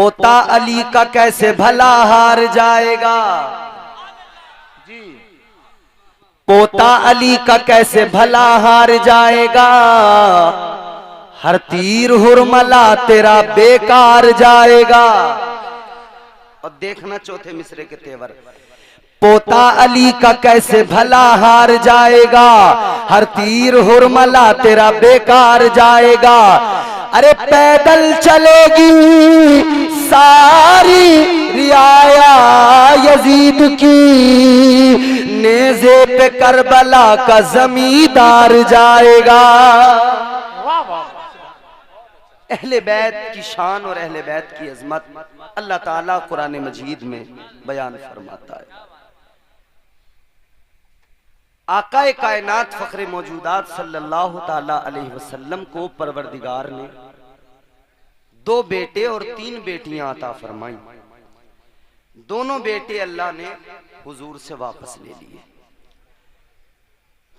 पोता अली का कैसे भला हार जाएगा, पोता अली का कैसे भला हार जाएगा, हर तीर हुरमला तेरा बेकार जाएगा। और देखना चौथे मिसरे के तेवर, पोता अली का कैसे भला हार जाएगा, हर तीर हुरमला तेरा बेकार जाएगा। अरे पैदल चलेगी सारी रियाया यजीद की, नेज़े पे करबला का जमींदार जाएगा। अहले बैत की शान और अहले बैत की अजमत अल्लाह ताला कुरान मजीद में बयान फरमाता है। आकाए कायनात फखरे मौजूदात सल्लल्लाहु ताला अलैहि वसल्लम को परवरदिगार ने 2 बेटे और 3 बेटियां अता फरमाई। दोनों बेटे अल्लाह ने हुजूर से वापस ले लिए।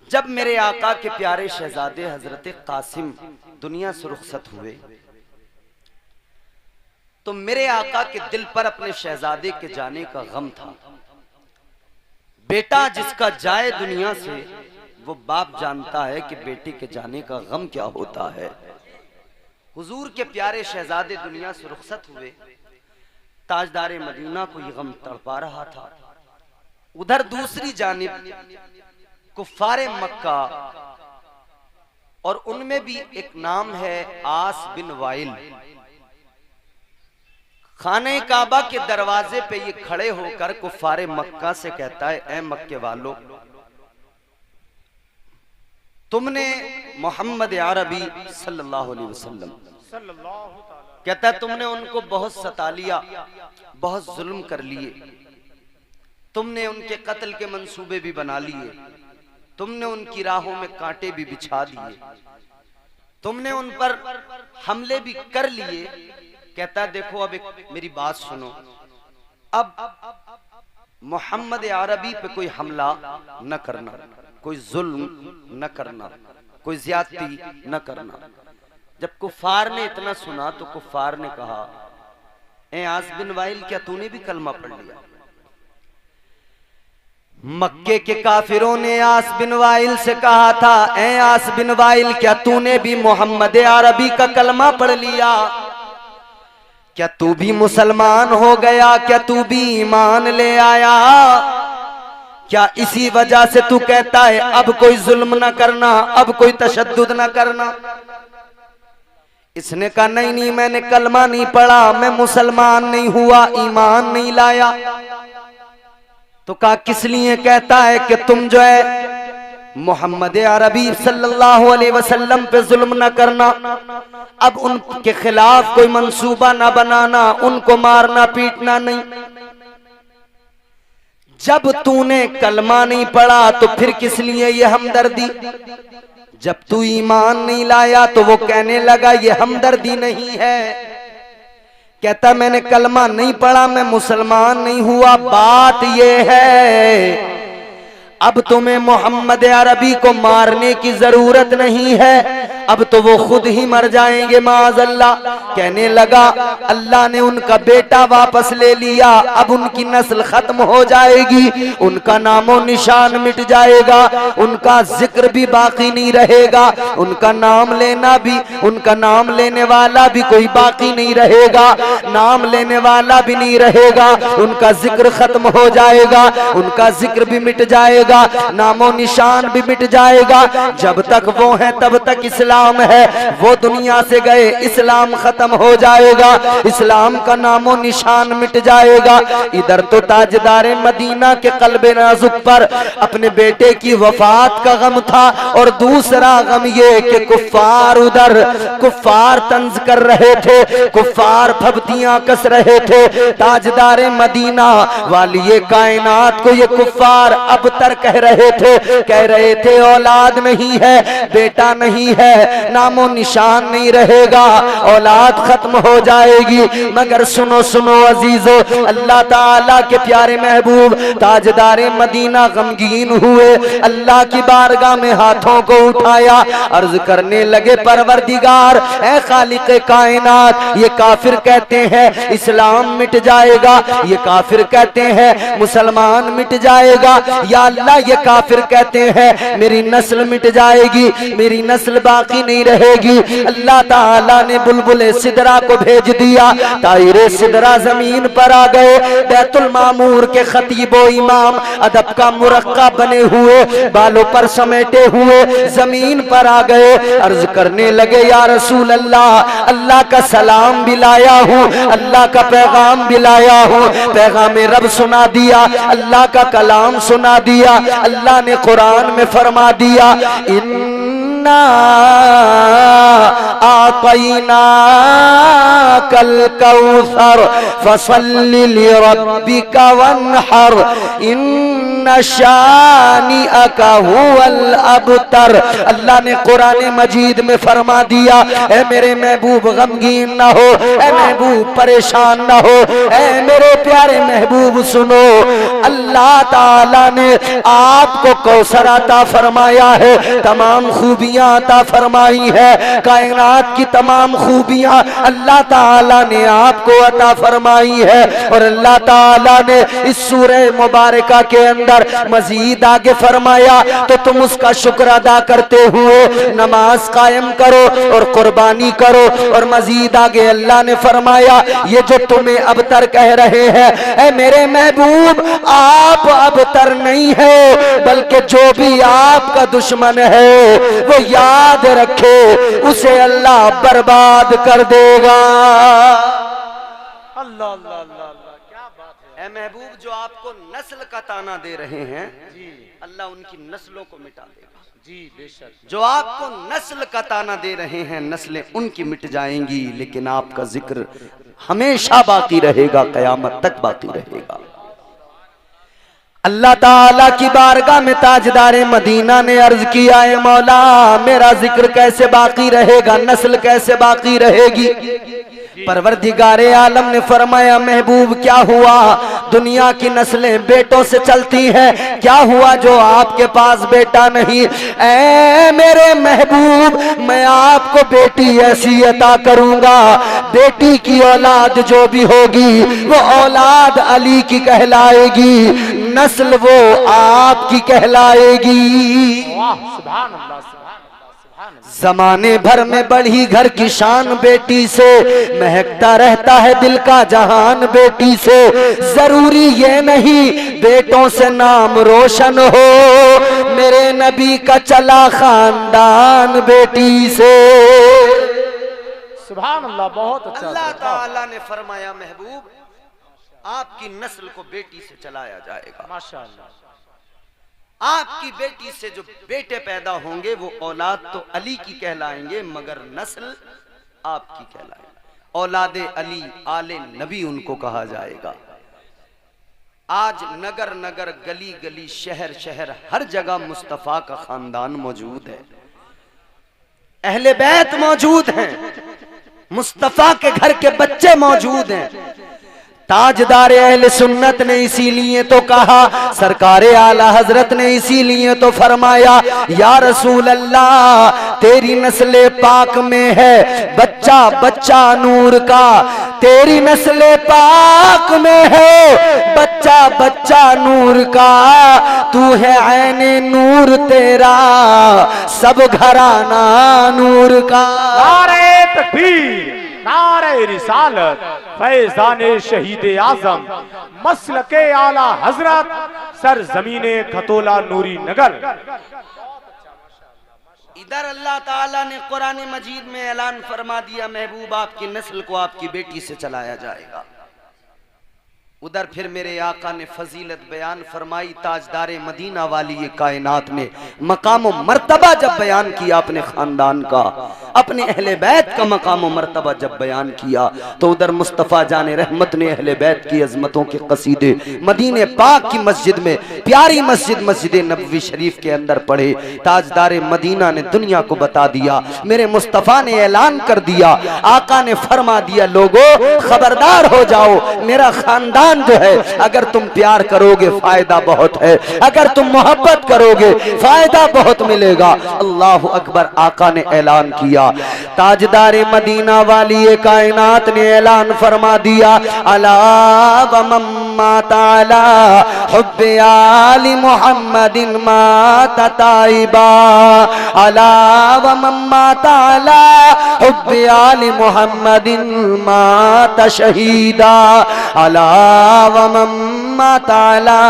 जब मेरे आका के प्यारे शहजादे हजरत कासिम दुनिया से रुखसत हुए तो मेरे आका के दिल पर अपने शहजादे के जाने का गम था। बेटा जिसका जाए दुनिया से वो बाप जानता है कि बेटे के जाने का गम क्या होता है। हुजूर के प्यारे शहजादे दुनिया से रुखसत हुए, ताजदारे मदीना को ये गम तड़पा रहा था। उधर दूसरी जानिब कुफ्फारे मक्का, और उनमें भी एक नाम है आस बिन वाइल, खाने काबा के दरवाजे पे ये खड़े होकर कुफ्फारे मक्का से कहता है, ऐ मक्के वालों, तुमने मोहम्मद अरबी सल्लल्लाहु अलैहि वसल्लम, कहता है तुमने उनको बहुत सता लिया, बहुत जुल्म कर लिए, तुमने उनके कत्ल के मंसूबे भी बना लिए, तुमने उनकी राहों में कांटे भी बिछा दिए, तुमने उन पर हमले भी कर लिए। कहता देखो अब एक मेरी बात सुनो, अब मोहम्मद अरबी पे कोई हमला न करना, कोई जुल्म न करना, कोई ज्यादती न करना। जब कुफार ने इतना सुना तो कुफार ने कहा, ए आस बिन वाइल, क्या तूने भी कलमा पढ़ लिया? मक्के के काफिरों ने आस बिन वाइल से कहा था, ए आस बिन वाइल, क्या तूने भी मोहम्मद अरबी का कलमा पढ़ लिया? क्या तू भी मुसलमान हो गया? क्या तू भी ईमान ले आया? क्या इसी वजह से तू कहता है अब कोई जुल्म न करना, अब कोई तशद्दुद न करना? इसने कहा नहीं नहीं, मैंने कलमा नहीं पढ़ा, मैं मुसलमान नहीं हुआ, ईमान नहीं लाया। तो कहा किस लिए कहता है कि तुम जो है मोहम्मद अरबी सल्लल्लाहु अलैहि वसल्लम पे जुल्म न करना, अब उनके खिलाफ कोई मंसूबा ना बनाना, उनको मारना पीटना नहीं। जब तूने कलमा नहीं पढ़ा तो फिर किस लिए ये हमदर्दी? जब तू ईमान नहीं लाया तो वो कहने लगा ये हमदर्दी नहीं है। कहता मैंने कलमा नहीं पढ़ा, मैं मुसलमान नहीं हुआ, बात ये है अब तुम्हें मोहम्मद अरबी को मारने की जरूरत नहीं है, अब तो वो खुद ही मर जाएंगे माअज़ल्लाह। कहने लगा अल्लाह ने उनका बेटा वापस ले लिया, अब उनकी नस्ल खत्म हो जाएगी, उनका नामो निशान मिट जाएगा, उनका जिक्र भी बाकी नहीं रहेगा, उनका नाम लेना भी, उनका नाम लेने वाला भी कोई बाकी नहीं रहेगा, नाम लेने वाला भी नहीं रहेगा, उनका जिक्र खत्म हो जाएगा, उनका जिक्र भी मिट जाएगा, नामो निशान भी मिट जाएगा। जब तक वो है तब तक इस्लाम है, वो दुनिया से गए इस्लाम खत्म हो जाएगा, इस्लाम का नामो निशान मिट जाएगा। इधर तो ताजदारे मदीना के कल्बे नाजुक पर अपने बेटे की वफात का गम था, और दूसरा गम ये कि कुफ्फार उधर कुफ्फार तंज कर रहे थे, कुफ्फार फबतियां कस रहे थे। ताजदारे मदीना वाली कायनात को ये कुफ्फार अब तक कह रहे थे औलाद नहीं है, बेटा नहीं है, है, नामो निशान नहीं रहेगा, औलाद खत्म हो जाएगी। मगर सुनो सुनो अजीजो, अल्लाह ताला के प्यारे महबूब ताजदारे मदीना गमगीन हुए, अल्लाह की बारगाह में हाथों को उठाया, अर्ज करने लगे परवरदिगार ऐ खालिक कायनात, ये काफिर कहते हैं इस्लाम मिट जाएगा, ये काफिर कहते हैं मुसलमान मिट जाएगा, या अल्लाह ये काफिर कहते हैं मेरी नस्ल मिट जाएगी, मेरी नस्ल बाकी नहीं रहेगी। अल्लाह ताला ने बुलबुले सिदरा को भेज दिया, तायरे सिदरा जमीन पर आ गए, बैतुल मामूर के खतीबो इमाम अदब का मुरक्का बने हुए, बालों पर समेटे हुए जमीन पर आ गए, अर्ज करने लगे या रसूल अल्लाह, अल्लाह का सलाम भी लाया हूँ, अल्लाह का पैगाम भी लाया हूँ, पैगाम रब सुना दिया, अल्लाह का कलाम सुना दिया। अल्लाह ने कुरान में फरमा दिया इन्ना आतैना कल कौसर फसल्लि लिरब्बिका वन्हर इन्ना शानिअका हुवल अबतर। अल्लाह ने कुरान मजीद में फरमा दिया ऐ मेरे महबूब गमगीन ना हो, ऐ महबूब परेशान ना हो, ऐ मेरे प्यारे महबूब सुनो, अल्लाह ताला ने आपको कौसर अता फरमाया है, तमाम खूबियां अता फरमाई है, कायनात की तमाम खूबियां अल्लाह ताला ने आपको अता फरमाई है। और अल्लाह ताला ने इस सूरह मुबारका के अंदर मजीद आगे फरमाया तो तुम उसका शुक्र अदा करते हुए नमाज कायम करो और कुर्बानी करो। और मजीद आगे अल्लाह ने फरमाया ये जो तुम्हें अबतर कह रहे हैं ऐ मेरे महबूब, आप अबतर नहीं है, बल्कि जो भी आपका दुश्मन है वो याद रखे उसे अल्लाह बर्बाद कर देगा। अल्लाह अल्लाह अल्लाह अल्लाह, क्या बात है। ऐ महबूब जो आपको नस्ल का ताना दे रहे हैं जी अल्लाह उनकी नस्लों को मिटा देगा। जी बेशक। जो आपको नस्ल का ताना दे रहे हैं नस्लें उनकी मिट जाएंगी, लेकिन आपका जिक्र हमेशा बाकी रहेगा, कयामत तक बाकी रहेगा। अल्लाह ताला की बारगाह में ताजदारे मदीना ने अर्ज किया है मौला मेरा जिक्र कैसे बाकी रहेगा, नस्ल कैसे बाकी रहेगी। परवरदिगारे आलम ने फरमाया महबूब क्या हुआ, दुनिया की नस्लें बेटों से चलती हैं, क्या हुआ जो आपके पास बेटा नहीं। ऐ मेरे महबूब मैं आपको बेटी ऐसी अता करूंगा, बेटी की औलाद जो भी होगी वो औलाद अली की कहलाएगी, नस्ल वो आपकी कहलाएगी। वाह सुभान अल्लाह सुभान अल्लाह सुभान अल्लाह। जमाने भर में बढ़ी घर की शान बेटी से, महकता रहता है दिल का जहान बेटी से। जरूरी ये नहीं बेटों से नाम रोशन हो, मेरे नबी का चला खानदान बेटी से। सुभान अल्लाह, बहुत अच्छा। अल्लाह ताला ने फरमाया महबूब आपकी नस्ल को बेटी से चलाया जाएगा। माशाअल्लाह। आपकी बेटी से जो बेटे पैदा होंगे वो औलाद तो अली की कहलाएंगे मगर नस्ल आपकी कहलाएगी। औलादे अली आले नबी उनको कहा जाएगा। आज नगर नगर गली गली शहर शहर हर जगह मुस्तफा का खानदान मौजूद है, अहले बैत मौजूद हैं, मुस्तफा के घर के बच्चे मौजूद हैं। ताजदार अहले सुन्नत ने इसीलिए तो कहा, सरकार आला हजरत ने इसीलिए तो फरमाया या रसूल अल्लाह तेरी नस्ल पाक में है बच्चा बच्चा नूर का, तेरी नस्ल पाक में है बच्चा बच्चा नूर का, तू है ऐने नूर तेरा सब घराना नूर का। नारे तकबीर, नारे रिसालत, फैज़ाने शहीद आज़म, मसलके आला हजरत, सर जमीने खतोला नूरी नगर। इधर अल्लाह ताला ने कुरान मजीद में ऐलान फरमा दिया महबूब आपकी नस्ल को आपकी बेटी से चलाया जाएगा। उधर फिर मेरे आका ने फजीलत बयान फरमाई, ताजदारे मदीना वाली ये कायनात ने मकाम व मर्तबा जब बयान किया अपने खानदान का, अपने अहले बैत का मकाम व मर्तबा जब बयान किया, तो उधर मुस्तफ़ा जाने रहमत ने अहले बैत की अजमतों के कसीदे मदीने पाक की मस्जिद में, प्यारी मस्जिद मस्जिद नबवी शरीफ के अंदर पढ़े। ताजदारे मदीना ने दुनिया को बता दिया, मेरे मुस्तफ़ा ने ऐलान कर दिया, आका ने फरमा दिया, लोगों खबरदार हो जाओ, मेरा खानदान जो है अगर तुम प्यार करोगे फायदा बहुत है, अगर तुम मोहब्बत करोगे फायदा बहुत मिलेगा। अल्लाह अकबर। आका ने ऐलान किया, ताजदारे मदीना वाली ये कायनात ने ऐलान फरमा दिया, अला व मम्मा ताला हुब्बे आली मुहम्मदिन माता ताइबा, अला व मम्मा ताला हुब्बे आली मुहम्मदिन माता शहीदा, अला व मम्मा ताला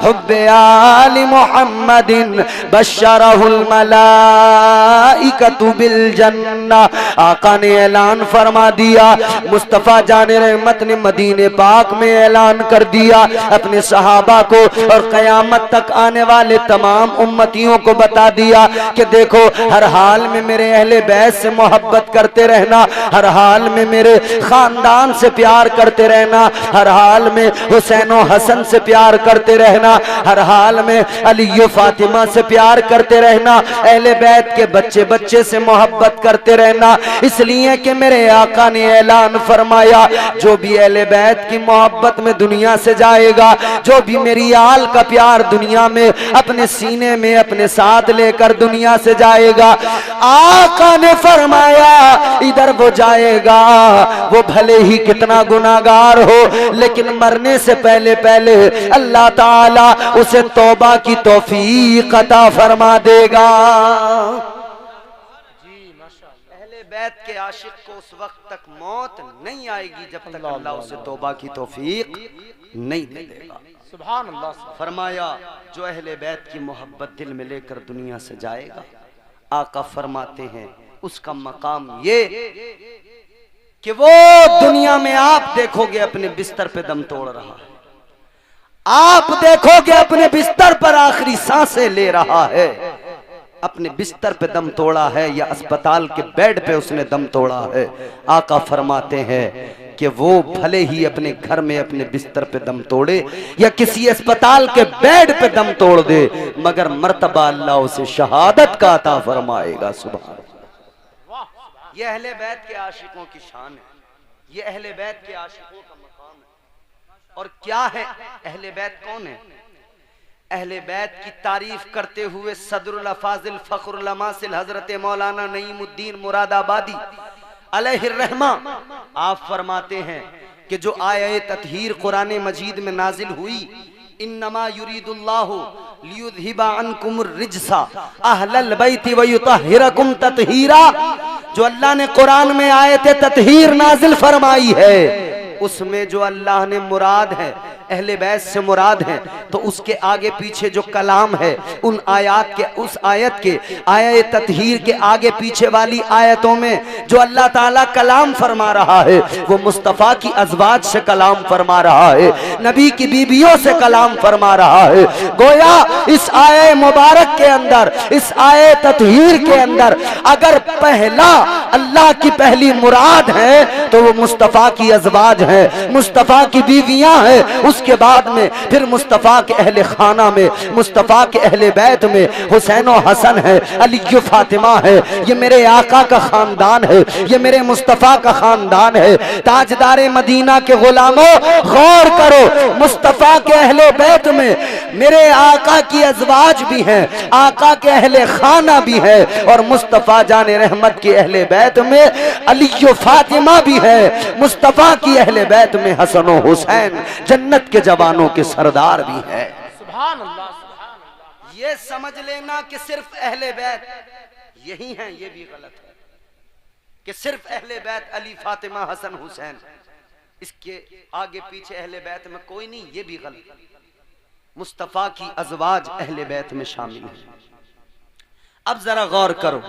हुब्बे आली मुहम्मदिन बशरहुल मलाइकतु बिल जन्ना। आका ने ऐलान फरमा दिया, मुस्तफ़ा जाने रहमत ने मदीने पाक में ऐलान कर दिया अपने सहाबा को और क़यामत तक आने वाले तमाम उम्मतियों को बता दिया कि देखो हर हाल में मेरे अहले बैत से मोहब्बत करते रहना, हर हाल में मेरे खानदान से प्यार करते रहना, हर हाल में हुसैन और हसन से प्यार करते रहना, हर हाल में अली फातिमा से प्यार करते रहना, अहले बैत के बच्चे बच्चे से मोहब्बत करते रहना। इसलिए कि मेरे आका ने ऐलान फरमाया, जो भी अहले बैत की मोहब्बत में दुनिया से जाएगा, जो भी मेरी आल का प्यार दुनिया में अपने सीने में अपने साथ लेकर दुनिया से जाएगा, आका ने फरमाया इधर वो जाएगा, वो भले ही कितना गुनाहगार हो, लेकिन मरने से पहले पहले अल्लाह ताला उसे तौबा की तौफीक अता फरमा देगा। अहले बैत के आशिक को उस वक्त तक मौत नहीं आएगी जब तक अल्लाह उसे तौबा की तौफीक नहीं दे देगा। सुभान अल्लाह। फरमाया, जो अहले बैत की मोहब्बत दिल में लेकर दुनिया से जाएगा, आका फरमाते हैं उसका मकाम ये कि वो दुनिया में आप देखोगे अपने बिस्तर पे दम तोड़ रहा है, आप देखोगे अपने बिस्तर पर आखिरी सांसें ले रहा है, अपने बिस्तर पे दम तोड़ा है या अस्पताल के बेड पे उसने दम तोड़ा है। आका फरमाते हैं कि वो भले ही अपने घर में अपने बिस्तर पे दम तोड़े या किसी अस्पताल के बेड पे दम तोड़ दे, मगर मर्तबा अल्लाह उसे शहादत का अता फरमाएगा। सुभान। ये अहले बैत के आशिकों की शान है, ये अहले बैत के आशिकों का मकाम है। और क्या है अहले बैत? कौन है अहले बैत की तारीफ करते हुए सदरुल अफाजिल फखरुल अमासिल हजरत मौलाना नईमुद्दीन मुरादाबादी अलैहिर्रहमा आप फरमाते हैं कि जो आये ततहीर कुरान मजीद में नाजिल हुई, इन्नमा युरीदुल्लाहु लियुज़हिबा अन्कुमुर रिज्सा अहलल बैति व युतहिरकुम ततहीरा, जो अल्लाह ने कुरान में आयत ततहीर नाजिल फरमाई है, उसमें जो अल्लाह ने मुराद है अहले बैत से मुराद है, तो उसके आगे पीछे जो कलाम है उन आयत के, उस आयत के आयत ततहीर के आगे पीछे वाली आयतों में जो अल्लाह ताला कलाम फरमा रहा है वो मुस्तफ़ा की अज़वाज से कलाम फरमा रहा है, नबी की बीबियों से कलाम फरमा रहा है। गोया इस आय मुबारक के अंदर, इस आय ततहीर के अंदर अगर पहला अल्लाह की पहली मुराद है तो वो मुस्तफ़ा की अज़वाज है, मुस्तफ़ा की बीवियां हैं, उसके बाद में फिर मुस्तफ़ा के अहले खाना में, मुस्तफ़ा के अहले बैत में हुसैन और हसन है, अली फातिमा है। ये मेरे आका का खानदान है, ये मेरे मुस्तफ़ा का खानदान है। ताजदारे मदीना के गुलामों गौर करो, मुस्तफ़ा के अहले बैत में मेरे आका की अज़वाज भी हैं, आका के अहले खाना भी है, और मुस्तफ़ा जाने रहमत के अहले बैत में अली फातिमा भी है, मुस्तफ़ा की अहले बैत में हसन और हुसैन जन्नत के जवानों के सरदार भी है। सुभान अल्लाह, सुभान अल्लाह। ये समझ लेना कि सिर्फ अहले बैत यही हैं, ये भी गलत है कि सिर्फ अहले बैत अली फातिमा हसन हुसैन, इसके आगे पीछे अहले बैत में कोई नहीं, ये भी गलत। मुस्तफ़ा की अज़वाज अहले बैत में शामिल है। अब जरा गौर करो,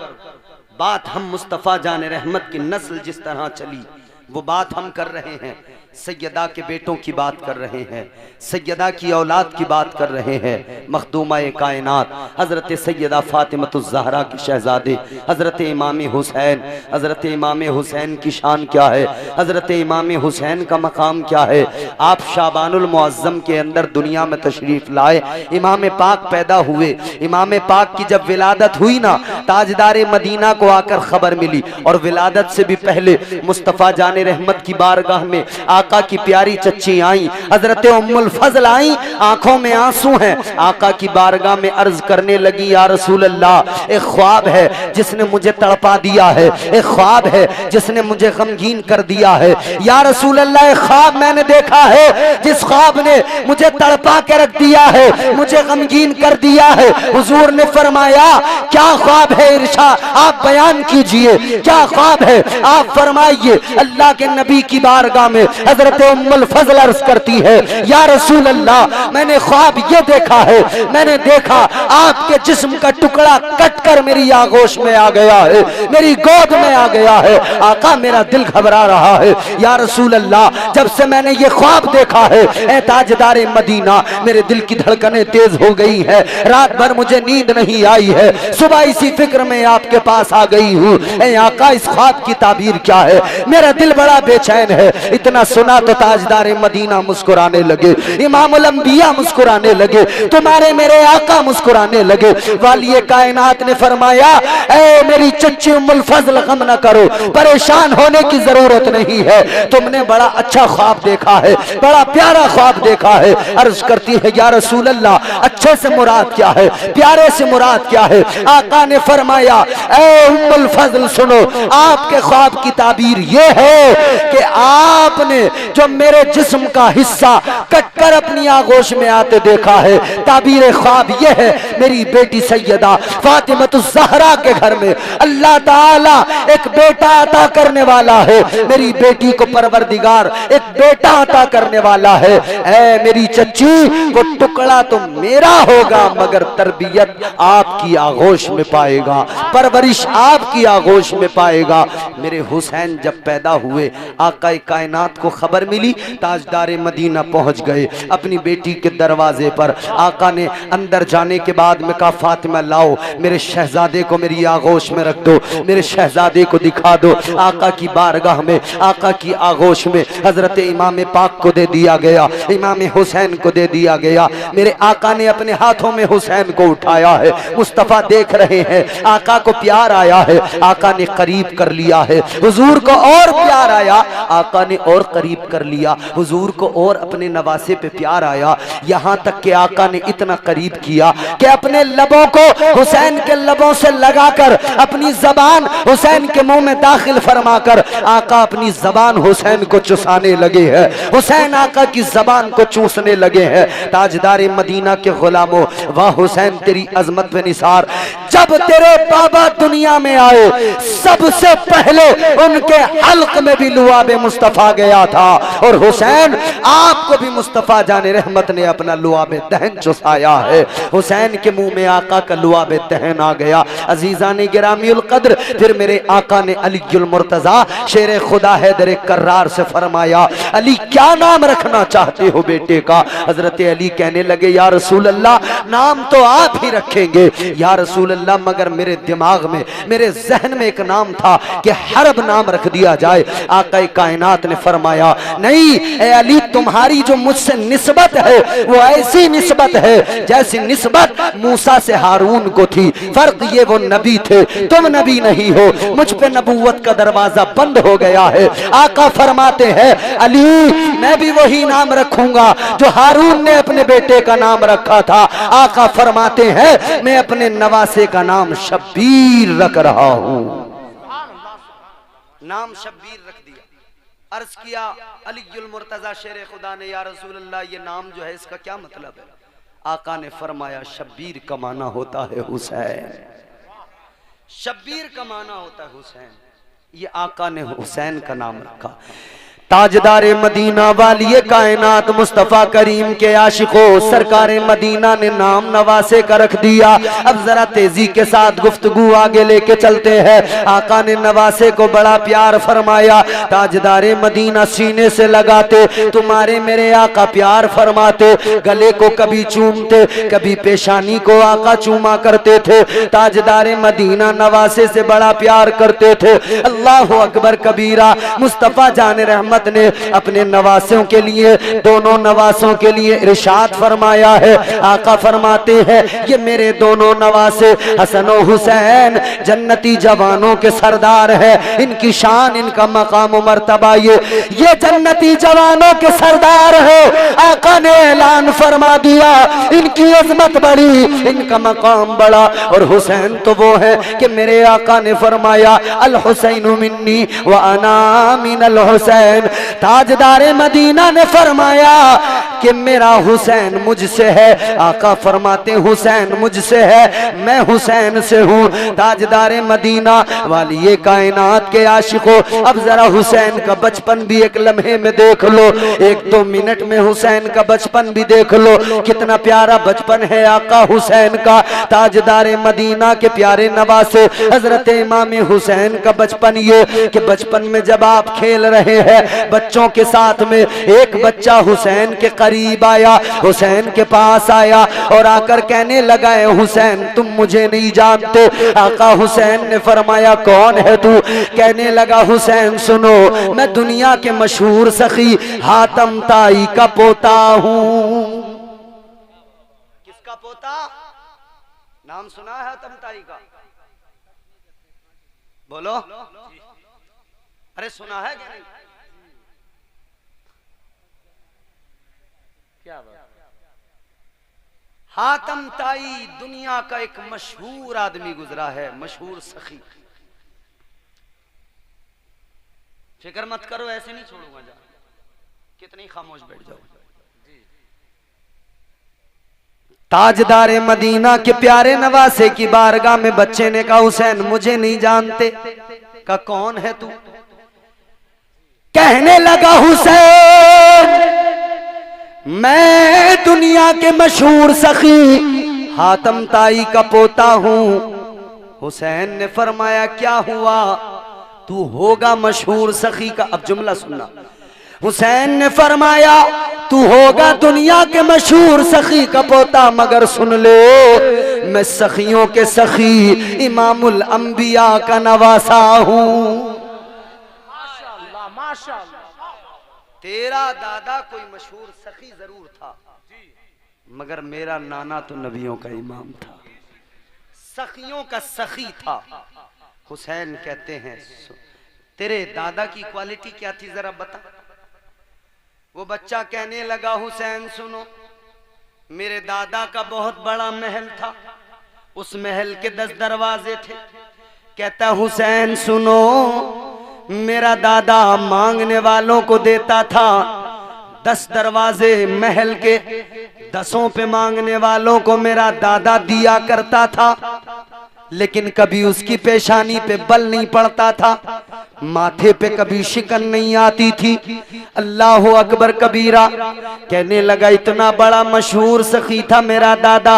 बात हम मुस्तफ़ा जाने रहमत की नस्ल जिस तरह चली, वो बात हम कर रहे हैं, सैयदा के बेटों की बात कर रहे हैं, सैयदा की औलाद की बात कर रहे हैं। मखदूमा कायनात हज़रत सैयदा फ़ातिमतुज़ ज़हरा की शहज़ादे हज़रत इमाम हुसैन, हज़रत इमाम हुसैन की शान क्या है, हज़रत इमाम हुसैन का मकाम क्या है। आप शाबानुल मुअज़्ज़म के अंदर दुनिया में तशरीफ़ लाए, इमाम पाक पैदा हुए। इमाम पाक की जब विलादत हुई ना, ताजदार मदीना को आकर खबर मिली, और विलादत से भी पहले मुस्तफ़ा जाने रहमत की बारगाह में आका की प्यारी चच्ची आई, हजरत उम्मुल फजल आई, आंखों में आंसू हैं। आका की बारगाह में अर्ज करने लगी, या रसूल अल्लाह, एक ख्वाब है जिसने मुझे तड़पा दिया है, एक ख्वाब है जिसने मुझे गमगीन कर दिया है। या रसूल अल्लाह, एक ख्वाब मैंने देखा है जिस ख्वाब ने मुझे तड़पा के रख दिया है, मुझे गमगीन कर दिया है। हुजूर ने फरमाया, क्या ख्वाब है इरशा, आप बयान कीजिए, क्या ख्वाब है आप फरमाइए। अल्लाह के नबी की बारगाह में हजरत उम्मुल फजल अर्ज करती है, या रसूल अल्लाह, मैंने ख्वाब ये देखा है, मैंने देखा आपके जिस्म का टुकड़ा कटकर मेरी आगोश में आ गया है, मेरी गोद में आ गया है। आका मेरा दिल घबरा रहा है। या रसूल अल्लाह, जब से मैंने ये ख्वाब देखा है, ए ताजदारे मदीना, मेरे दिल की धड़कनें तेज हो गई है, रात भर मुझे नींद नहीं आई है, सुबह इसी फिक्र में आपके पास आ गई हूँ। ए आका, इस ख्वाब की ताबीर क्या है, मेरा दिल बड़ा बेचैन है। इतना सुना तो ताजदार मदीना मुस्कुराने लगे, इमामुल अंबिया मुस्कुराने लगे, तुम्हारे मेरे आका मुस्कुराने लगे। वाली कायनात ने फरमाया, ए मेरी चच्ची उम्मुल फजल, गम न करो, परेशान होने की जरूरत नहीं है, तुमने बड़ा अच्छा ख्वाब देखा है, बड़ा प्यारा ख्वाब देखा है। अर्ज करती है, या रसूल अल्लाह, अच्छे से मुराद क्या है, प्यारे से मुराद क्या है। आका ने फरमाया, ए उम्मुल फजल सुनो, आपके ख्वाब की ताबीर ये है कि आपने जो मेरे जिस्म का हिस्सा कटकर अपनी आगोश में आते देखा है, ताबीर ख्वाब ये है, मेरी बेटी सैयदा फातिमतुज़ ज़हरा के घर में अल्लाह ताला एक बेटा अता करने वाला है, मेरी बेटी को परवरदिगार एक बेटा अता करने वाला है। ऐ मेरी चच्ची, वो टुकड़ा तो मेरा होगा, मगर तरबियत आपकी आगोश में पाएगा, परवरिश आपकी आगोश में पाएगा। मेरे हुसैन जब पैदा हुए, आका कायनात को खबर मिली, ताजदार मदीना पहुंच गए अपनी बेटी के दरवाजे पर। आका ने अंदर जाने के बाद में कहा, फातिमा लाओ, मेरे शहजादे को मेरी आगोश में रख दो, मेरे शहजादे को दिखा दो। आका की बारगाह में, आका की आगोश में हजरत इमाम पाक को दे दिया गया, इमाम हुसैन को दे दिया गया। मेरे आका ने अपने हाथों में हुसैन को उठाया है, मुस्तफा देख रहे हैं, आका को प्यार आया है, आका ने करीब कर लिया है। हुजूर को और प्यार आया, आका ने और करीब कर लिया, हुजूर को और अपने नवासे पे प्यार आया। यहाँ तक कि आका ने इतना करीब किया कि अपने लबों को हुसैन के लबों से लगाकर अपनी जबान हुसैन के मुंह में दाखिल फरमाकर आका अपनी जबान हुसैन को चुसाने लगे हैं, हुसैन आका की जबान को चूसने लगे हैं। ताजदार मदीना के गुलामों, वाह हुसैन तेरी अजमत व निसार, जब तेरे बाबा दुनिया में आए, सबसे पहले उनके हल्क में भी लुआबे मुस्तफा गया था, और हुसैन आपको भी मुस्तफा जाने रहमत ने अपना लुआबे दहन चुसाया है। हुसैन के मुंह में आका का लुआबे दहन आ गया। अजीजान गिरामीउल कद्र, फिर मेरे आका ने अलीउल मुर्तजा शेर खुदा हैदर कर्रार से फरमाया, अली क्या नाम रखना चाहते हो बेटे का। हजरत अली कहने लगे, या रसूल अल्लाह, नाम तो आप ही रखेंगे या रसूल अल्लाह, मगर मेरे दिमाग में, मेरे जहन में एक नाम था कि हरब नाम रख दिया जाए। आका कायनात ने फरमाया, नहीं ए अली, तुम्हारी जो मुझसे निस्बत है वो ऐसी निस्बत है जैसी निस्बत मूसा से हारून को थी। फर्क ये, वो नबी थे, तुम नबी नहीं हो, मुझ पे नबूवत का दरवाजा बंद हो गया है। आका फरमाते हैं, अली मैं भी वही नाम रखूंगा जो हारून ने अपने बेटे का नाम रखा था। आका फरमाते हैं, मैं अपने नवासे का नाम शब्बीर रख रहा हूं। नाम शब्बीर रख दिया। अर्ज किया अलीउल मुर्तजा शेर खुदा ने, या रसूल अल्लाह, ये नाम जो है इसका क्या मतलब है। आका ने फरमाया, शब्बीर का माना होता है हुसैन, शब्बीर का माना होता है हुसैन। ये आका ने हुसैन का नाम रखा। ताजदारे मदीना वाली कायनात मुस्तफ़ा करीम के आशिकों, सरकारे मदीना ने नाम नवासे का रख दिया। अब जरा तेजी के साथ गुफ्तगू आगे लेके चलते हैं। आका ने नवासे को बड़ा प्यार फरमाया। ताजदारे मदीना सीने से लगाते, तुम्हारे मेरे आका प्यार फरमाते, गले को कभी चूमते, कभी पेशानी को आका चूमा करते थे। ताजदारे मदीना नवासे से बड़ा प्यार करते थे। अल्लाह अकबर कबीरा। मुस्तफ़ा जान रहमत ने अपने नवासों के लिए, दोनों नवासों के लिए इरशाद फरमाया है। आका फरमाते हैं ये मेरे दोनों नवासे हसन और हुसैन जन्नती जवानों के सरदार है। इनकी शान, इनका मकाम मर्तबा ये जन्नती जवानों के सरदार है। आका ने ऐलान फरमा दिया इनकी अजमत बड़ी, इनका मकाम बड़ा। और हुसैन तो वो है कि मेरे आका ने फरमाया अल हुसैन मिन्नी व अना मिनल हुसैन। ताजदारे मदीना ने फरमाया कि मेरा हुसैन मुझसे है। आका फरमाते हुसैन मुझसे है, मैं हुसैन से हूँ। ताजदारे मदीना वाली ये कायनात के आशिकों, अब जरा हुसैन का बचपन भी एक लम्हे में देख लो, 1-2 मिनट में हुसैन का बचपन भी देख लो। कितना प्यारा बचपन है आका हुसैन का। ताजदारे मदीना के प्यारे नवासे हजरत इमाम हुसैन का बचपन ये कि बचपन में जब आप खेल रहे हैं बच्चों के साथ में, एक बच्चा हुसैन के करीब आया, हुसैन के पास आया और आकर कहने लगा हुसैन तुम मुझे नहीं जानते। आका हुसैन ने फरमाया कौन है तू? कहने लगा हुसैन सुनो, मैं दुनिया के मशहूर सखी हातम ताई का पोता हूँ। किसका पोता? नाम सुना है हातम ताई का? बोलो, अरे सुना है क्या नहीं? क्या बात? हातम ताई दुनिया का एक मशहूर आदमी गुजरा है, मशहूर सखी। फिक्र मत करो, ऐसे नहीं छोड़ूंगा जा, कितनी खामोश बैठ जाओ। ताजदारे मदीना के प्यारे नवासे की बारगाह में बच्चे ने कहा हुसैन मुझे नहीं जानते। का कौन है तू? कहने लगा हुसैन मैं दुनिया के मशहूर सखी हातम ताई का पोता हूं। हुसैन ने फरमाया क्या हुआ? तू होगा मशहूर सखी का। अब जुमला सुनना। हुसैन ने फरमाया तू होगा दुनिया के मशहूर सखी का पोता, मगर सुन ले मैं सखियों के सखी इमामुल अंबिया का नवासा हूं। माशाअल्लाह माशाअल्लाह। तेरा दादा कोई मशहूर सखी जरूर था, मगर मेरा नाना तो नबियों का इमाम था, सखियों का सखी था। हुसैन कहते हैं तेरे दादा की क्वालिटी क्या थी जरा बता। वो बच्चा कहने लगा हुसैन सुनो, मेरे दादा का बहुत बड़ा महल था, उस महल के 10 दरवाजे थे। कहता हुसैन सुनो, मेरा दादा मांगने वालों को देता था 10 दरवाजे महल के, 10 पे मांगने वालों को मेरा दादा दिया करता था, लेकिन कभी उसकी पेशानी पे बल नहीं पड़ता था, माथे पे कभी शिकन नहीं आती थी। अल्लाह अकबर कबीरा। कहने लगा इतना बड़ा मशहूर सखी था मेरा दादा,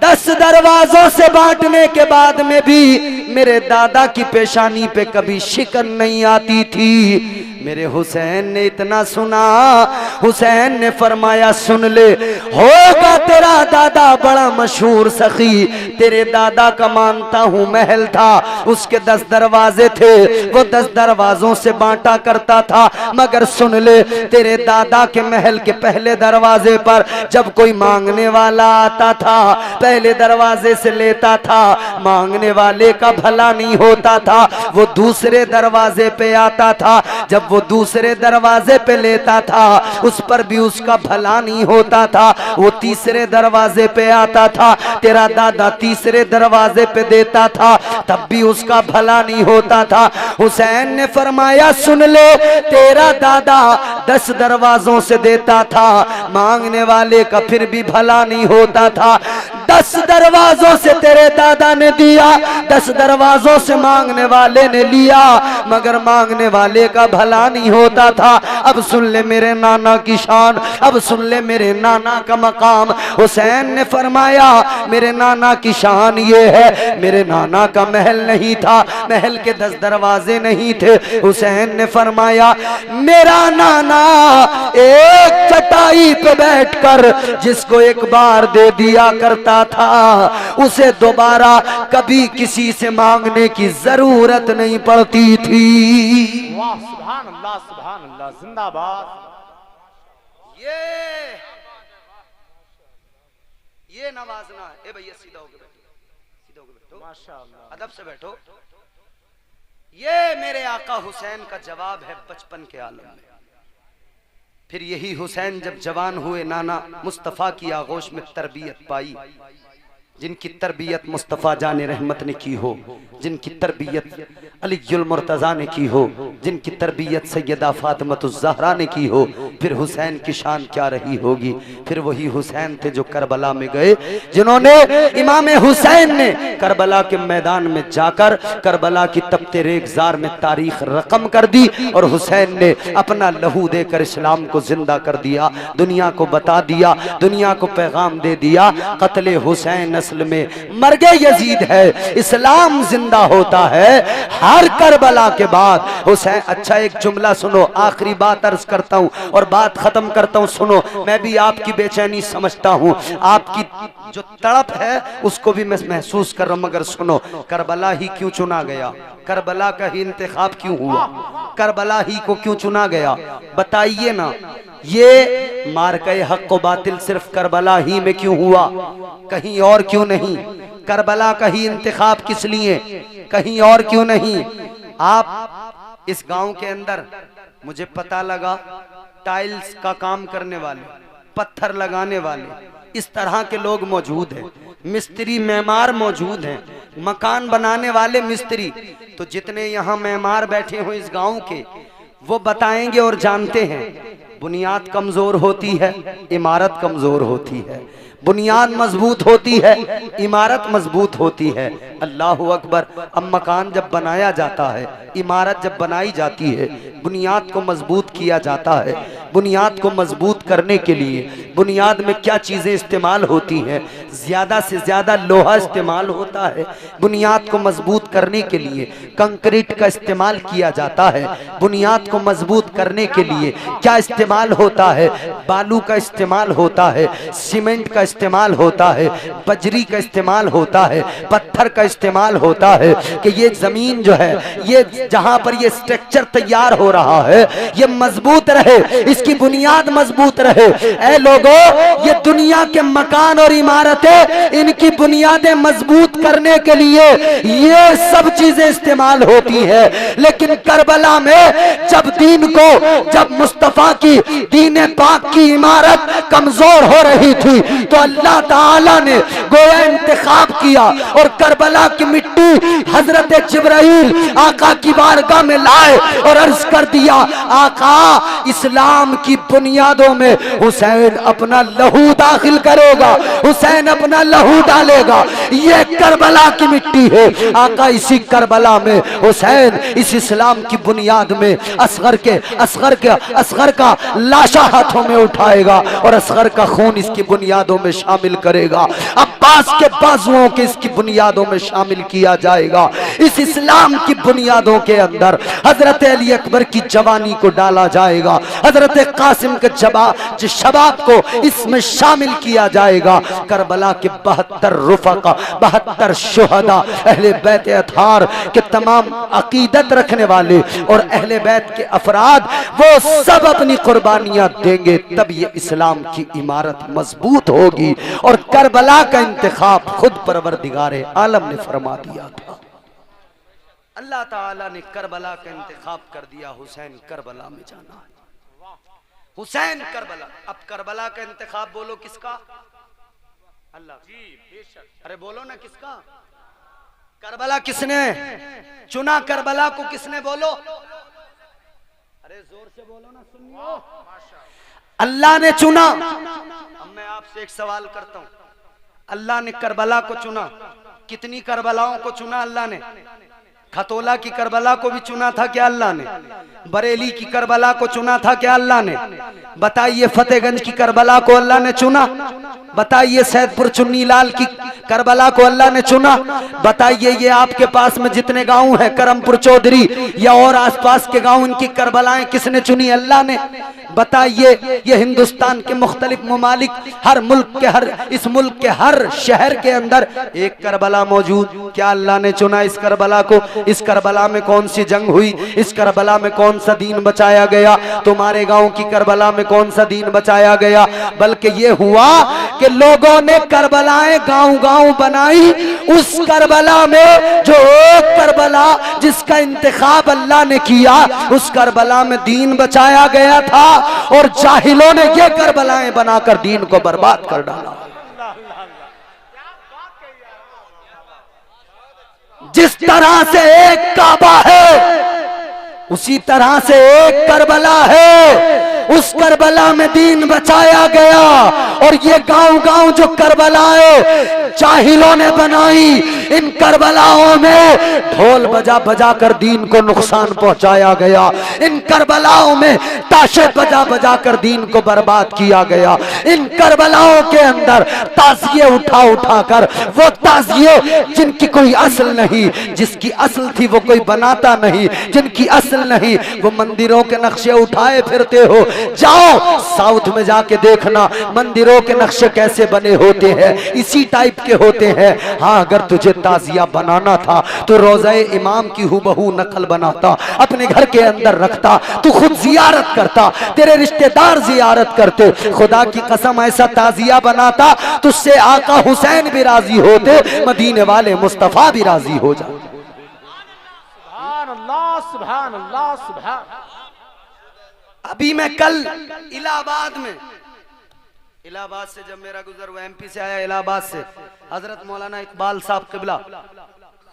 10 दरवाजों से बांटने के बाद में भी मेरे दादा की पेशानी पे कभी शिकन नहीं आती थी। मेरे हुसैन ने इतना सुना, हुसैन ने फरमाया सुन ले, होगा तेरा दादा बड़ा मशहूर सखी, तेरे दादा का मानता हूँ महल था, उसके 10 दरवाजे थे, वो 10 दरवाजों से बांटा करता था, मगर सुन ले तेरे दादा के महल के पहले दरवाजे पर जब कोई मांगने वाला आता था, पहले दरवाजे से लेता था, मांगने वाले का भला नहीं होता था, वो दूसरे दरवाजे पे आता था, जब वो दूसरे दरवाजे पे लेता था उस पर भी उसका भला नहीं होता था, वो तीसरे दरवाजे पे आता था, तेरा दादा तीसरे दरवाजे पे देता था, तब भी उसका भला नहीं होता था। हुसैन ने फरमाया सुन ले, तेरा दादा 10 दरवाजों से देता था, मांगने वाले का फिर भी भला नहीं होता था, 10 दरवाजों से तेरे दादा ने दिया, 10 दरवाजों से मांगने वाले ने लिया, मगर मांगने वाले का भला नहीं होता था। अब सुन ले मेरे नाना की शान, अब सुन ले मेरे नाना का मकाम। हुसैन ने फरमाया मेरे नाना की शान ये है, मेरे नाना का महल नहीं था, महल के 10 दरवाजे नहीं थे। हुसैन ने फरमाया मेरा नाना एक चटाई पे बैठकर जिसको एक बार दे दिया करता था, उसे दोबारा कभी किसी से मांगने की जरूरत नहीं पड़ती थी। वाह सुभान अल्लाह जिंदाबाद। ये नवाजना है। ए भैया सीधा होके बैठो, सीधा होके बैठो, माशाअल्लाह, अदब से बैठो। ये मेरे आका हुसैन का जवाब है बचपन के आलम में। फिर यही हुसैन जब जवान हुए, नाना मुस्तफ़ा की आगोश में तरबियत पाई, जिनकी तरबियत मुस्तफ़ा जाने रहमत ने की हो, जिनकी तरबियत अलीयुल मुर्तज़ा ने की हो, जिनकी तरबियत सैयदा फातिमतुज़ ज़हरा ने की हो, फिर हुसैन की शान क्या रही होगी। फिर वही हुसैन थे जो करबला में गए, जिन्होंने इमाम हुसैन ने करबला के मैदान में जाकर करबला की तपते रेगजार में तारीख रकम कर दी, और हुसैन ने अपना लहू देकर इस्लाम को जिंदा कर दिया, दुनिया को बता दिया, दुनिया को पैगाम दे दिया, कत्ले हुसैन असल में मर्गे यजीद है, इस्लाम जिंदा होता है हर करबला के बाद। हुसैन, अच्छा एक जुमला सुनो, आखिरी बात अर्ज करता हूँ और बात खत्म करता हूँ। सुनो, मैं भी आपकी बेचैनी समझता हूँ, आपकी जो तड़प है उसको भी मैं महसूस कर रहा हूँ, मगर सुनो, करबला ही क्यों चुना गया, करबला का ही इंतखाब क्यों हुआ, करबला ही को क्यों चुना गया, बताइए ना। ये मार्के हक व बातिल सिर्फ करबला ही में क्यों हुआ, कहीं और क्यों नहीं? करबला का ही इंतखाब किस लिए, कहीं और क्यों नहीं? आप इस गांव के अंदर, मुझे पता लगा, टाइल्स का काम करने वाले, पत्थर लगाने वाले, इस तरह के लोग मौजूद हैं, मिस्त्री मेमार मौजूद हैं, मकान बनाने वाले मिस्त्री। तो जितने यहाँ मेमार बैठे हो इस गांव के, वो बताएंगे और जानते हैं, बुनियाद कमजोर होती है, इमारत कमजोर होती है, बुनियाद मजबूत होती है, इमारत मजबूत होती है। अल्लाहु अकबर। अब मकान जब बनाया जाता है, इमारत जब बनाई जाती है, बुनियाद को मजबूत किया जाता है। बुनियाद को मजबूत करने के लिए बुनियाद में क्या चीज़ें इस्तेमाल होती हैं? ज़्यादा से ज़्यादा लोहा इस्तेमाल होता है। बुनियाद को मजबूत करने के लिए कंक्रीट का इस्तेमाल किया जाता है। बुनियाद को मजबूत करने के लिए क्या इस्तेमाल होता है? बालू का इस्तेमाल होता है, सीमेंट का इस्तेमाल होता है, बजरी का इस्तेमाल होता है, पत्थर का इस्तेमाल होता है कि ये ज़मीन जो है, ये जहाँ पर ये स्ट्रक्चर तैयार हो रहा है, ये मजबूत रहे, इसकी बुनियाद मजबूत रहे। ऐ लोगों, ये दुनिया के मकान और इमारतें, इनकी बुनियादें मजबूत करने के लिए ये सब चीजें इस्तेमाल होती है। लेकिन करबला में जब दीन को, जब मुस्तफा की दीन पाक की इमारत कमजोर हो रही थी, तो अल्लाह ताला ने गोया इंतखाब किया और करबला की मिट्टी हजरत जिब्राइल आका की बारगाह में लाए और अर्ज कर दिया, आका इस्लाम की बुनियादों में हुसैन अपना लहू दाखिल करेगा, हुसैन अपना लहू डालेगा। ये करबला की मिट्टी है। आका इसी करबला में हुसैन इस इस्लाम की बुनियाद में असगर का लाशा हाथों में उठाएगा और असगर का खून इसकी बुनियादों में शामिल करेगा। अब्बास के बाजुओं के इसकी बुनियादों में शामिल किया जाएगा। इस इस्लाम की बुनियादों के अंदर हजरत अली अकबर की जवानी को डाला जाएगा, हजरत कासिम के शबाब को इसमें शामिल किया जाएगा। करबला के 72 रुफका, 72 शुहदा, अहले बैत अतहार के तमाम अकीदत रखने वाले और अहले बैत के अफराद, वो सब अपनी कुर्बानियां देंगे, तब ये इस्लाम की इमारत मजबूत होगी। और करबला का इंतखाब खुद परवरदिगारे आलम ने फरमा दिया था। अल्लाह ताला ने करबला का इंतखाब कर दिया, हुसैन करबला में जाना है, हुसैन करबला। अब करबला का इंतखाब बोलो किसका? अल्लाह जी, बेशक। अरे बोलो ना किसका? करबला किसने चुना? करबला को किसने? बोलो, अरे जोर से बोलो ना, सुनियो। अल्लाह ने चुना। अब मैं आपसे एक सवाल करता हूं, अल्लाह ने करबला को चुना। कितनी करबलाओं को चुना अल्लाह ने? खतोला की करबला को भी चुना था क्या अल्लाह ने? बरेली की करबला को चुना था क्या अल्लाह ने? बताइए फतेहगंज की करबला को अल्लाह ने चुना? बताइए सैदपुर चुन्नी लाल की करबला को अल्लाह ने चुना? बताइए ये आपके पास में जितने गांव हैं, करमपुर चौधरी या और आसपास के गांव, इनकी करबलाएं किसने चुनी? अल्लाह ने। बताइए ये हिंदुस्तान के मुख्तलिफ ममालिक, हर मुल्क के इस मुल्क के हर शहर के अंदर एक करबला मौजूद, क्या अल्लाह ने चुना इस करबला को? इस करबला में कौन सी जंग हुई? इस करबला में कौन सा दीन बचाया गया? तुम्हारे गांव की करबला में कौन सा दीन बचाया गया? बल्कि ये हुआ कि लोगों ने करबलाएं गांव गांव बनाई। उस करबला में जो एक करबला जिसका इंतखाब अल्लाह ने किया, उस करबला में दीन बचाया गया था, और जाहिलों ने ये करबलाएं बनाकर दीन को बर्बाद कर डाला। जिस तरह से एक काबा है, उसी तरह से एक करबला है। उस करबला में दीन बचाया गया, और ये गांव गांव जो करबलाएं जाहिलों ने बनाई, इन करबलाओं में ढोल बजा बजा कर दीन को नुकसान पहुंचाया गया। इन करबलाओं में ताशे बजा बजा कर दीन को बर्बाद किया गया। इन करबलाओं के अंदर ताजिए उठा उठा कर, वो ताजिए जिनकी कोई असल नहीं, जिसकी असल थी वो कोई बनाता नहीं, जिनकी असल नहीं वो मंदिरों के नक्शे उठाए फिरते हो। जाओ साउथ में जाके देखना मंदिरों के नक्शे कैसे बने होते हैं, इसी टाइप के होते हैं। हाँ, अगर तुझे ताजिया बनाना था तो रोज़े इमाम की हुबहू नकल बनाता, अपने घर के अंदर रखता, तू खुद जियारत करता, तेरे रिश्तेदार जियारत करते, खुदा की कसम ऐसा ताजिया बनाता तुझसे आका हुसैन भी राजी होते, मदीने वाले मुस्तफा भी राजी हो जाते। अल्लाह सुभान अल्लाह सुभान। अभी मैं कल इलाहाबाद से जब मेरा गुजर हुआ, एमपी से आया इलाहाबाद से, हजरत मौलाना इकबाल साहब किबला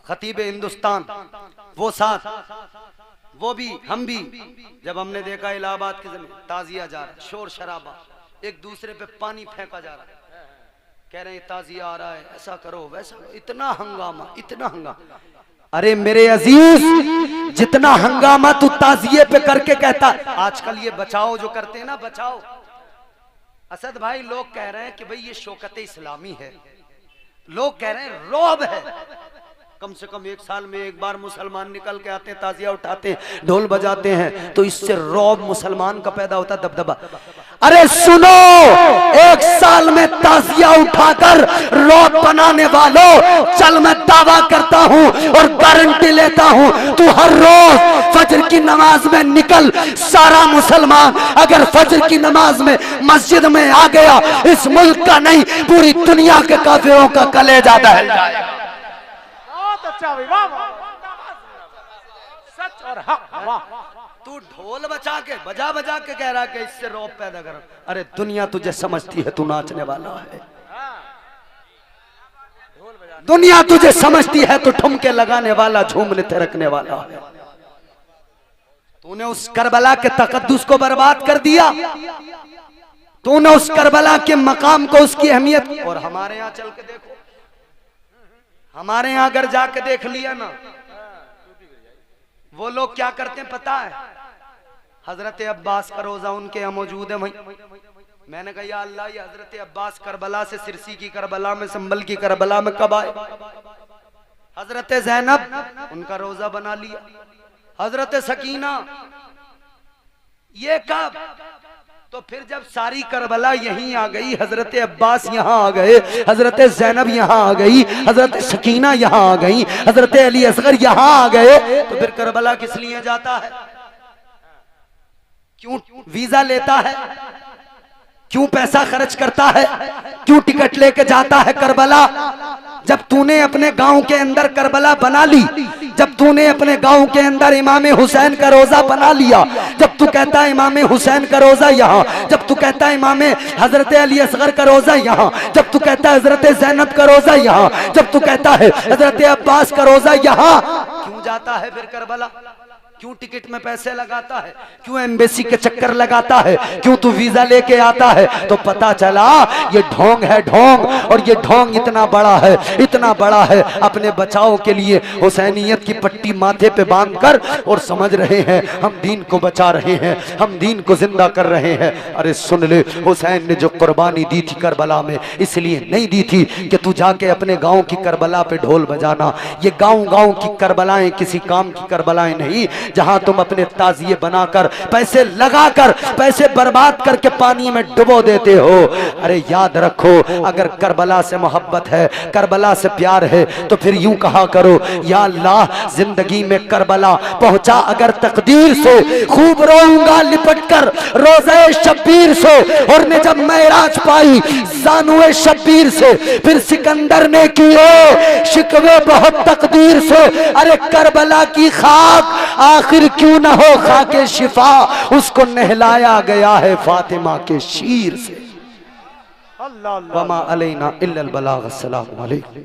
खतीब हिंदुस्तान, वो साथ, वो भी हम भी, जब हमने देखा इलाहाबाद की जमीन ताजिया जा रहा, शोर शराबा, एक दूसरे पे पानी फेंका जा रहा, कह रहे हैं ताजिया आ रहा है, ऐसा करो वैसा करो, इतना हंगामा, इतना हंगामा। अरे मेरे अजीज, जितना हंगामा तू ताजिए पे करके कहता, आजकल ये बचाओ जो करते हैं ना, बचाओ असद भाई, लोग कह रहे हैं कि भाई ये शौकत इस्लामी है, लोग कह रहे हैं रौब है। कम से कम एक साल में एक बार मुसलमान निकल के आते हैं, ताजिया उठाते हैं, ढोल बजाते हैं, तो इससे रौब मुसलमान का पैदा होता, दबदबा। अरे सुनो, एक साल में ताजिया उठाकर रौब बनाने वालों, चल मैं दावा करता हूं और गारंटी लेता हूं, तू हर रोज फजर की नमाज में निकल, सारा मुसलमान अगर फजर की नमाज में मस्जिद में आ गया, इस मुल्क का नहीं पूरी दुनिया के काफिरों का कलेजा दहल जाएगा। सच और हक। वाह, तू ढोल बजा बजा के कह रहा कि इससे रौब पैदा कर। अरे दुनिया तुझे समझती है, तू नाचने वाला है। दुनिया तुझे समझती है, तू ठुमके लगाने वाला, झूमने थिरकने वाला है। तूने उस करबला के तकद्दुस को बर्बाद कर दिया, तूने उस करबला के मकाम को, उसकी अहमियत। और हमारे यहाँ चल के देखो, हमारे यहाँ अगर जाके देख लिया ना, वो लोग क्या करते हैं पता है? हजरत अब्बास का रोजा उनके यहाँ मौजूद है वहीं। मैंने कहा या अल्लाह, ये हजरत अब्बास करबला से, सिरसी की करबला में, संभल की करबला में कब आए? हजरत ज़ैनब उनका रोजा बना लिया, हजरत सकीना, ये कब? तो फिर जब सारी करबला यहीं आ गई, हजरत अब्बास यहाँ आ गए, हजरत ज़ैनब यहाँ आ गई, हजरत सकीना यहाँ आ गई, हजरत अली असगर यहाँ आ गए, तो फिर करबला किस लिए जाता है? क्यों वीजा लेता है? क्यों पैसा खर्च करता है? क्यों टिकट लेके जाता है करबला? जब तूने अपने गांव के अंदर करबला बना ली, जब तूने अपने गांव के अंदर इमाम हुसैन का रोजा बना लिया, जब तू कहता है इमाम हुसैन का रोजा यहाँ, जब तू कहता है इमाम हजरत अली असगर का रोजा यहाँ, जब तू कहता है हजरत ज़ैनब का रोजा यहाँ, जब तू कहता है हजरत अब्बास का रोजा यहाँ, क्यों जाता है फिर करबला? क्यों टिकट में पैसे लगाता है, क्यों एम्बेसी के चक्कर लगाता है, क्यों तू वीजा लेके आता है? तो पता चला ये ढोंग है, ढोंग। और ये ढोंग इतना बड़ा है, इतना बड़ा है, अपने बचाव के लिए हुसैनियत की पट्टी माथे पे बांधकर और समझ रहे हैं हम दीन को बचा रहे हैं, हम दीन को जिंदा कर रहे हैं। अरे सुन ले, हुसैन ने जो कुर्बानी दी थी करबला में, इसलिए नहीं दी थी कि तू जाके अपने गांव की करबला पे ढोल बजाना। ये गांव गांव की करबलाएं किसी काम की करबलाएं नहीं, जहां तुम अपने ताजिए बनाकर पैसे लगाकर पैसे बर्बाद करके पानी में डुबो देते हो। अरे याद रखो, अगर करबला से मोहब्बत है, करबला से प्यार है, तो फिर यूं कहा करो, या अल्लाह जिंदगी में करबला पहुंचा अगर तकदीर से, खूब रोऊंगा लिपट कर रोज़े शब्बीर से। और ने जब मेराज पाई ज़ानुए शब्बीर से, फिर सिकंदर ने किए शिकवे बहुत तकदीर से। अरे करबला की खाक आखिर क्यों ना हो खाके शिफा, उसको नहलाया गया है फातिमा के शीर से। अल्लाह अल्लाह वमा अलैना इल्लल बलाग। अस्सलामु अलैकुम।